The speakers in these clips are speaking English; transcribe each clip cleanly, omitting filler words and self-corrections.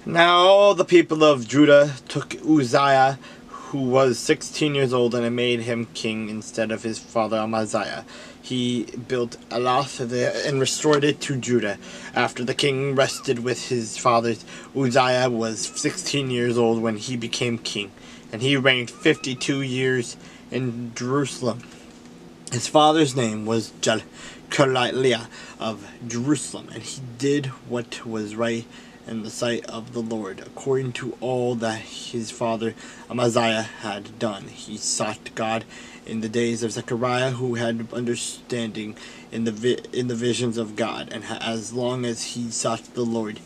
Now all the people of Judah took Uzziah, who was 16 years old, and made him king instead of his father Amaziah. He built Elath and restored it to Judah. After the king rested with his fathers, Uzziah was 16 years old when he became king, and he reigned 52 years in Jerusalem. His father's name was Jecoliah of Jerusalem, and he did what was right in the sight of the Lord, according to all that his father Amaziah had done. He sought God in the days of Zechariah, who had understanding in the visions of God, and as long as he sought the Lord,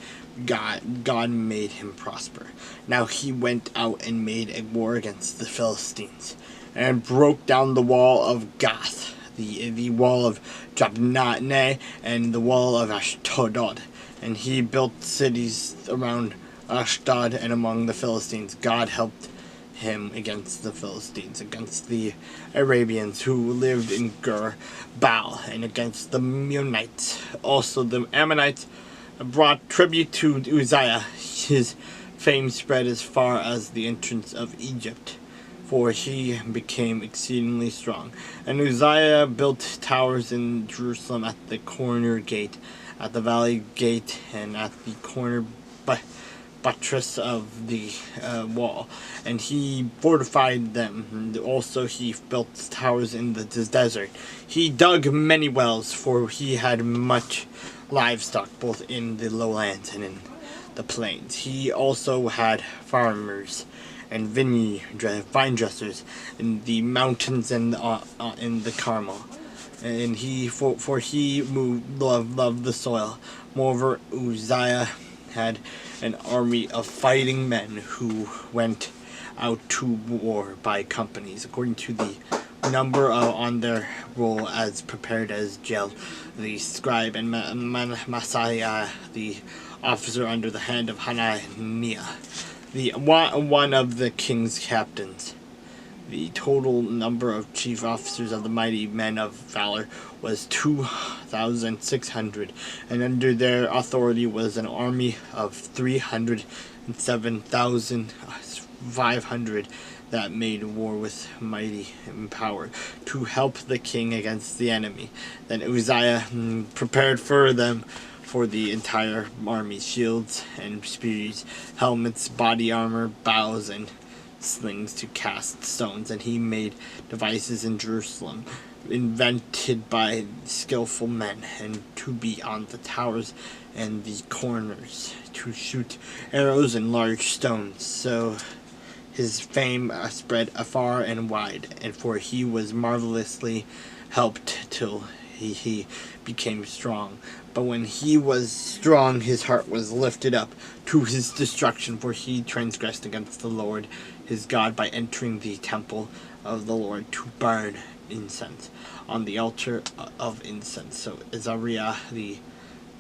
God made him prosper. Now he went out and made a war against the Philistines, and broke down the wall of Gath, the wall of Jabneh, and the wall of Ashdod. And he built cities around Ashdod and among the Philistines. God helped him against the Philistines, against the Arabians who lived in Gur Baal, and against the Meunites. Also the Ammonites brought tribute to Uzziah. His fame spread as far as the entrance of Egypt, for he became exceedingly strong. And Uzziah built towers in Jerusalem at the corner gate, at the valley gate, and at the corner buttress of the wall, and he fortified them. And also he built towers in the desert. He dug many wells, for he had much livestock, both in the lowlands and in the plains. He also had farmers and vine dressers in the mountains and in the Carmel. And he loved the soil. Moreover, Uzziah had an army of fighting men who went out to war by companies, according to the number on their roll, as prepared as Jel, the scribe, and Messiah, the officer under the hand of Hananiah, one of the king's captains. The total number of chief officers of the mighty men of valor was 2,600, and under their authority was an army of 307,500 that made war with mighty power to help the king against the enemy. Then Uzziah prepared for them for the entire army shields and spears, helmets, body armor, bows, and slings to cast stones. And he made devices in Jerusalem, invented by skillful men, and to be on the towers and the corners, to shoot arrows and large stones. So his fame spread afar and wide, and for he was marvelously helped till he became strong. But when he was strong, his heart was lifted up to his destruction, for he transgressed against the Lord his God by entering the temple of the Lord to burn incense on the altar of incense. So Azariah the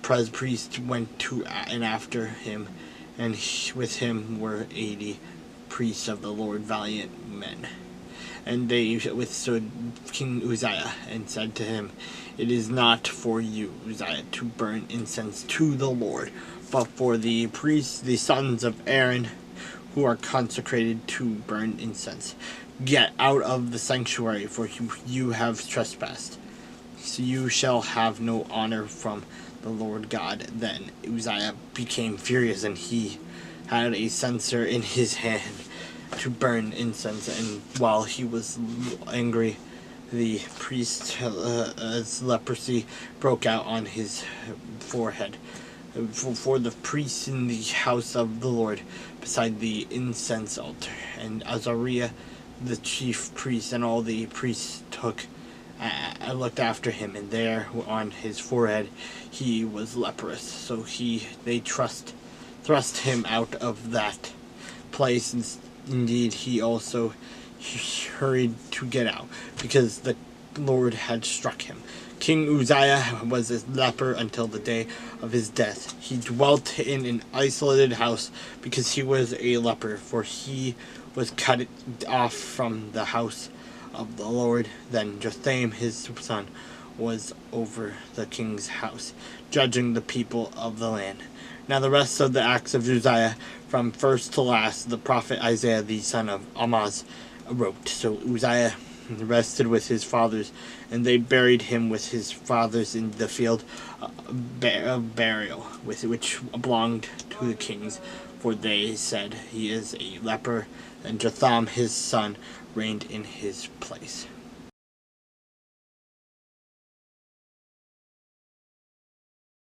priest went to and after him, and with him were 80 priests of the Lord, valiant men. And they withstood King Uzziah, and said to him, "It is not for you, Uzziah, to burn incense to the Lord, but for the priests, the sons of Aaron, who are consecrated to burn incense. Get out of the sanctuary, for you have trespassed. So you shall have no honor from the Lord God." Then Uzziah became furious, and he had a censer in his hand to burn incense. And while he was angry, the priest's leprosy broke out on his forehead. For the priests in the house of the Lord, beside the incense altar. And Azariah, the chief priest, and all the priests looked after him, and there on his forehead he was leprous. So they thrust him out of that place. And indeed, he also hurried to get out, because the Lord had struck him. King Uzziah was a leper until the day of his death. He dwelt in an isolated house because he was a leper, for he was cut off from the house of the Lord. Then Jotham his son was over the king's house, judging the people of the land. Now the rest of the acts of Uzziah, from first to last, the prophet Isaiah the son of Amoz wrote. So Uzziah rested with his fathers, and they buried him with his fathers in the field of burial, which belonged to the kings, for they said, he is a leper. And Jotham his son reigned in his place.